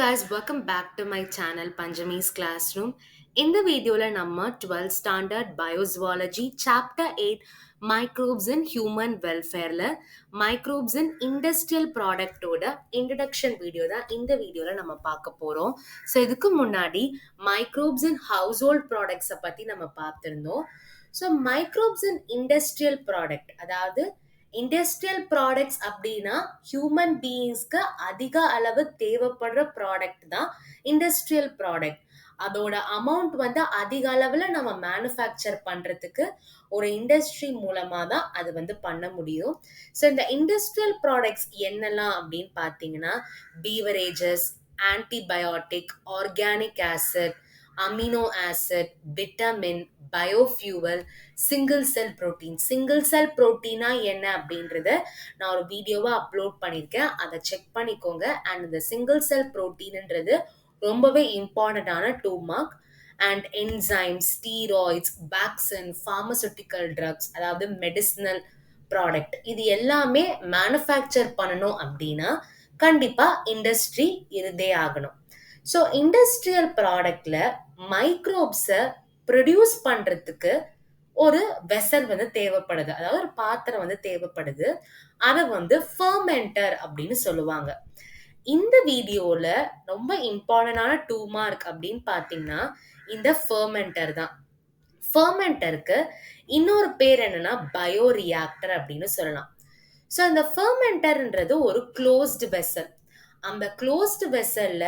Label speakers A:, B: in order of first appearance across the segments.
A: guys, welcome back to my channel Panjami's Classroom. இந்த வீடியோல நம்ம 12th standard biozoology chapter 8 microbes in human வெல்ஃபேர்ல microbes in industrial ப்ராடக்டோட introduction video தான் இந்த வீடியோல நம்ம பார்க்க போறோம். ஸோ இதுக்கு முன்னாடி மைக்ரோப்ஸ் இன் ஹவுஸ் ஹோல்ட் ப்ராடக்ட்ஸை பத்தி நம்ம பார்த்திருந்தோம். So microbes in industrial product, அதாவது இண்டஸ்ட்ரியல் ப்ராடக்ட்ஸ் அப்படின்னா ஹியூமன் பீயிங்ஸ்க்கு அதிக அளவு தேவைப்படுற ப்ராடக்ட் தான் இண்டஸ்ட்ரியல் ப்ராடக்ட். அதோட அமௌண்ட் வந்து அதிக அளவில் நம்ம மேனுஃபேக்சர் பண்ணுறதுக்கு ஒரு இண்டஸ்ட்ரி மூலமாக தான் அது வந்து பண்ண முடியும். ஸோ இந்த இண்டஸ்ட்ரியல் ப்ராடக்ட்ஸ் என்னெல்லாம் அப்படின்னு பார்த்தீங்கன்னா beverages, antibiotic, organic acid, amino acid, vitamin, biofuel, single cell protein. Single cell புரோட்டீனா என்ன அப்படின்றத நான் ஒரு வீடியோவா அப்லோட் பண்ணியிருக்கேன், அதை செக் பண்ணிக்கோங்க. அண்ட் இந்த சிங்கிள் செல் புரோட்டீன்ன்றது ரொம்பவே இம்பார்ட்டண்டான 2 mark. And enzymes, steroids, vaccine, pharmaceutical drugs, அதாவது மெடிசினல் ப்ராடக்ட், இது எல்லாமே மேனுஃபேக்சர் பண்ணணும் அப்படின்னா கண்டிப்பா இண்டஸ்ட்ரி இருந்தே ஆகணும். ஸோ இண்டஸ்ட்ரியல் ப்ராடக்ட்ல மைக்ரோப்ஸை ப்ரொடியூஸ் பண்றதுக்கு ஒரு வெசல் வந்து தேவைப்படுது, அதாவது ஒரு பாத்திரம் வந்து தேவைப்படுது. அதை வந்து ஃபர்மெண்டர் அப்படின்னு சொல்லுவாங்க. இந்த வீடியோல ரொம்ப இம்பார்ட்டன்டான 2 மார்க் அப்படின்னு பார்த்தீங்கன்னா இந்த ஃபர்மெண்டர் தான். ஃபர்மெண்டருக்கு இன்னொரு பேர் என்னன்னா பயோரியாக்டர் அப்படின்னு சொல்லலாம். ஸோ அந்த ஃபர்மெண்டர்ன்றது ஒரு க்ளோஸ்டு வெசல். அந்த க்ளோஸ்டு வெசல்ல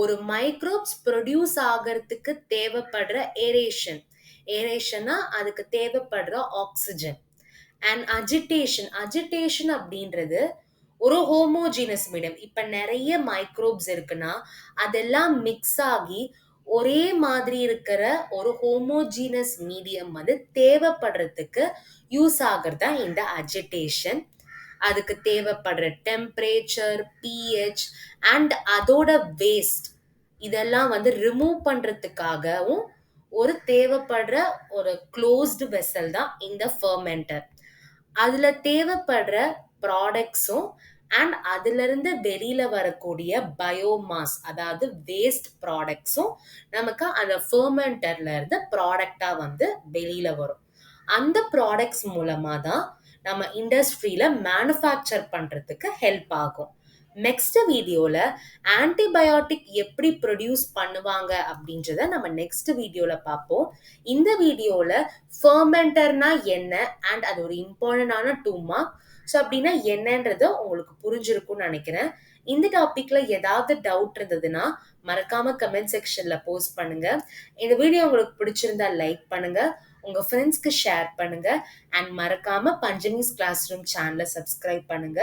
A: ஒரு மைக்ரோப்ஸ் ப்ரொடியூஸ் ஆகிறதுக்கு தேவைப்படுற ஏரேஷன், ஏரேஷனா அதுக்கு தேவைப்படுற ஆக்சிஜன் அண்ட் அஜிடேஷன். அஜிடேஷன் அப்படின்றது ஒரு ஹோமோஜீனஸ் மீடியம். இப்ப நிறைய மைக்ரோப்ஸ் இருக்குன்னா அதெல்லாம் மிக்ஸ் ஆகி ஒரே மாதிரி இருக்கிற ஒரு ஹோமோஜீனஸ் மீடியம் வந்து தேவைப்படுறதுக்கு யூஸ் ஆகிறது தான் இந்த அஜிடேஷன். அதுக்கு தேவைப்படுற டெம்பரேச்சர், பிஹெச் அண்ட் அதோட வேஸ்ட் இதெல்லாம் வந்து ரிமூவ் பண்றதுக்காகவும் ஒரு தேவைப்படுற ஒரு க்ளோஸ்டு வெசல் தான் இந்த ஃபர்மெண்டர். அதுல தேவைப்படுற ப்ராடக்ட்ஸும் அண்ட் அதுல இருந்து வெளியில வரக்கூடிய பயோமாஸ், அதாவது வேஸ்ட் ப்ராடக்ட்ஸும் நமக்கு அந்த ஃபர்மெண்டர்ல இருந்து ப்ராடக்டா வந்து வெளியில வரும். அந்த ப்ராடக்ட்ஸ் மூலமா தான் நம்ம இண்டஸ்ட்ரியில மேனுஃபேக்சர் பண்றதுக்கு ஹெல்ப் ஆகும். நெக்ஸ்ட் வீடியோல ஆன்டிபயோட்டிக் எப்படி ப்ரொடியூஸ் பண்ணுவாங்க அப்படின்றத நம்ம நெக்ஸ்ட் வீடியோல பார்ப்போம். இந்த வீடியோல ஃபர்மெண்டர்னா என்ன அண்ட் அது ஒரு இம்பார்ட்டன்டான 2 மார்க். ஸோ அப்படின்னா என்னன்றத உங்களுக்கு புரிஞ்சிருக்கும்னு நினைக்கிறேன். இந்த டாபிக்ல ஏதாவது டவுட் இருந்ததுன்னா மறக்காம கமெண்ட் செக்ஷன்ல போஸ்ட் பண்ணுங்க. இந்த வீடியோ உங்களுக்கு பிடிச்சிருந்தா லைக் பண்ணுங்க, உங்க ஃப்ரெண்ட்ஸ்க்கு ஷேர் பண்ணுங்க அண்ட் மறக்காம பஞ்சமிஸ் கிளாஸ் ரூம் சேனலை சப்ஸ்கிரைப் பண்ணுங்க.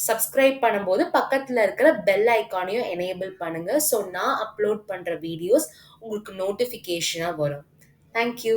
A: சப்ஸ்கிரைப் பண்ணும்போது பக்கத்துல இருக்கிற பெல் ஐக்கானையும் எனேபிள் பண்ணுங்க. ஸோ நான் அப்லோட் பண்ற வீடியோஸ் உங்களுக்கு நோட்டிஃபிகேஷனா வரும். தேங்க்யூ.